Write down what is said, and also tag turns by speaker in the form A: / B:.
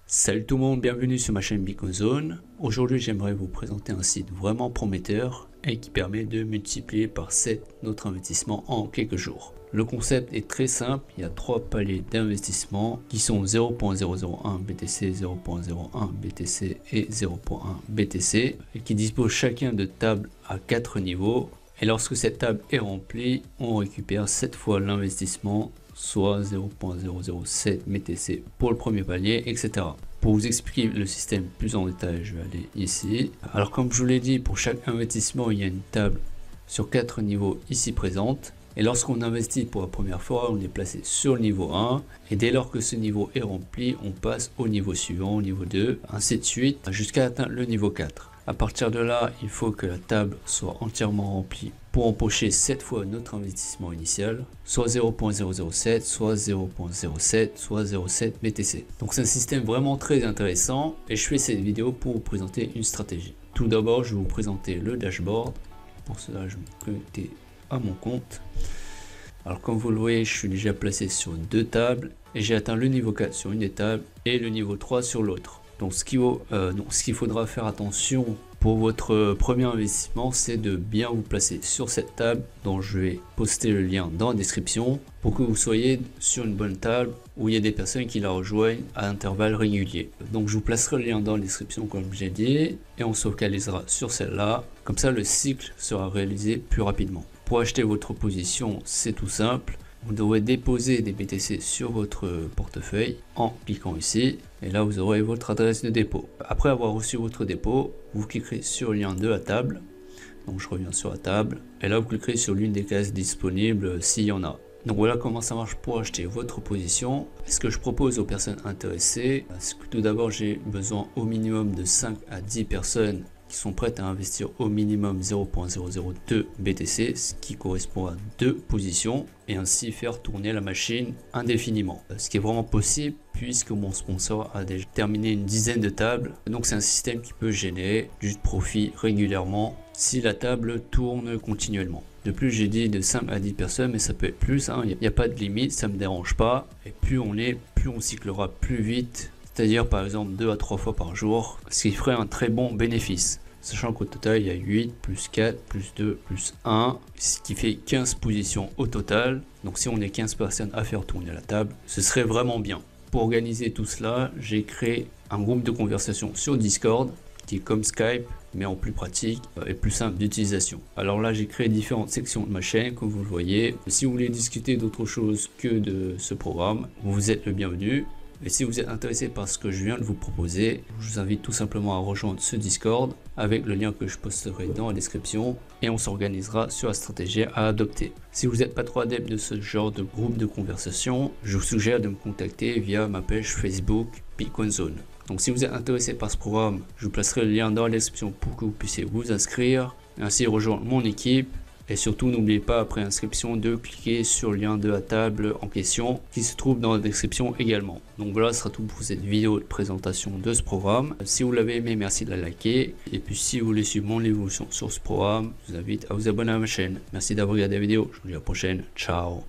A: Salut tout le monde, bienvenue sur ma chaîne Bitcoin Zone. Aujourd'hui j'aimerais vous présenter un site vraiment prometteur et qui permet de multiplier par 7 notre investissement en quelques jours. Le concept est très simple, il y a 3 paliers d'investissement qui sont 0.001 BTC, 0.01 BTC et 0.1 BTC et qui disposent chacun de tables à 4 niveaux. Et lorsque cette table est remplie, on récupère 7 fois l'investissement, soit 0.007 BTC pour le premier palier, etc. Pour vous expliquer le système plus en détail, je vais aller ici. Alors comme je vous l'ai dit, pour chaque investissement, il y a une table sur 4 niveaux ici présente. Et lorsqu'on investit pour la première fois, on est placé sur le niveau 1. Et dès lors que ce niveau est rempli, on passe au niveau suivant, au niveau 2, ainsi de suite, jusqu'à atteindre le niveau 4. À partir de là, il faut que la table soit entièrement remplie pour empocher 7 fois notre investissement initial, soit 0.007, soit 0.07, soit 0.7 BTC. Donc c'est un système vraiment très intéressant et je fais cette vidéo pour vous présenter une stratégie. Tout d'abord, je vais vous présenter le dashboard. Pour cela, je vais me connecter à mon compte. Alors comme vous le voyez, je suis déjà placé sur 2 tables et j'ai atteint le niveau 4 sur une des tables et le niveau 3 sur l'autre. Donc ce qu'il faudra faire attention pour votre premier investissement, c'est de bien vous placer sur cette table dont je vais poster le lien dans la description pour que vous soyez sur une bonne table où il y a des personnes qui la rejoignent à intervalles réguliers. Donc je vous placerai le lien dans la description comme j'ai dit et on se focalisera sur celle-là. Comme ça le cycle sera réalisé plus rapidement. Pour acheter votre position, c'est tout simple. Vous devrez déposer des BTC sur votre portefeuille en cliquant ici et là vous aurez votre adresse de dépôt. Après avoir reçu votre dépôt, vous cliquerez sur le lien de la table. Donc je reviens sur la table et là vous cliquerez sur l'une des cases disponibles s'il y en a. Donc voilà comment ça marche pour acheter votre position. Ce que je propose aux personnes intéressées, c'est que tout d'abord j'ai besoin au minimum de 5 à 10 personnes qui sont prêtes à investir au minimum 0.002 BTC, ce qui correspond à 2 positions, et ainsi faire tourner la machine indéfiniment. Ce qui est vraiment possible puisque mon sponsor a déjà terminé une dizaine de tables. Donc c'est un système qui peut générer du profit régulièrement si la table tourne continuellement. De plus, j'ai dit de 5 à 10 personnes, mais ça peut être plus, il n'y a pas de limite, ça me dérange pas. Et plus on cyclera plus vite, c'est-à-dire par exemple 2 à 3 fois par jour, ce qui ferait un très bon bénéfice. Sachant qu'au total, il y a 8, plus 4, plus 2, plus 1, ce qui fait 15 positions au total. Donc si on est 15 personnes à faire tourner la table, ce serait vraiment bien. Pour organiser tout cela, j'ai créé un groupe de conversation sur Discord, qui est comme Skype, mais en plus pratique et plus simple d'utilisation. Alors là, j'ai créé différentes sections de ma chaîne, comme vous le voyez. Si vous voulez discuter d'autre chose que de ce programme, vous êtes le bienvenu. Et si vous êtes intéressé par ce que je viens de vous proposer, je vous invite tout simplement à rejoindre ce Discord avec le lien que je posterai dans la description et on s'organisera sur la stratégie à adopter. Si vous n'êtes pas trop adepte de ce genre de groupe de conversation, je vous suggère de me contacter via ma page Facebook Bitcoin Zone. Donc si vous êtes intéressé par ce programme, je vous placerai le lien dans la description pour que vous puissiez vous inscrire et ainsi rejoindre mon équipe. Et surtout, n'oubliez pas après inscription de cliquer sur le lien de la table en question qui se trouve dans la description également. Donc voilà, ce sera tout pour cette vidéo de présentation de ce programme. Si vous l'avez aimé, merci de la liker. Et puis si vous voulez suivre mon évolution sur ce programme, je vous invite à vous abonner à ma chaîne. Merci d'avoir regardé la vidéo. Je vous dis à la prochaine. Ciao.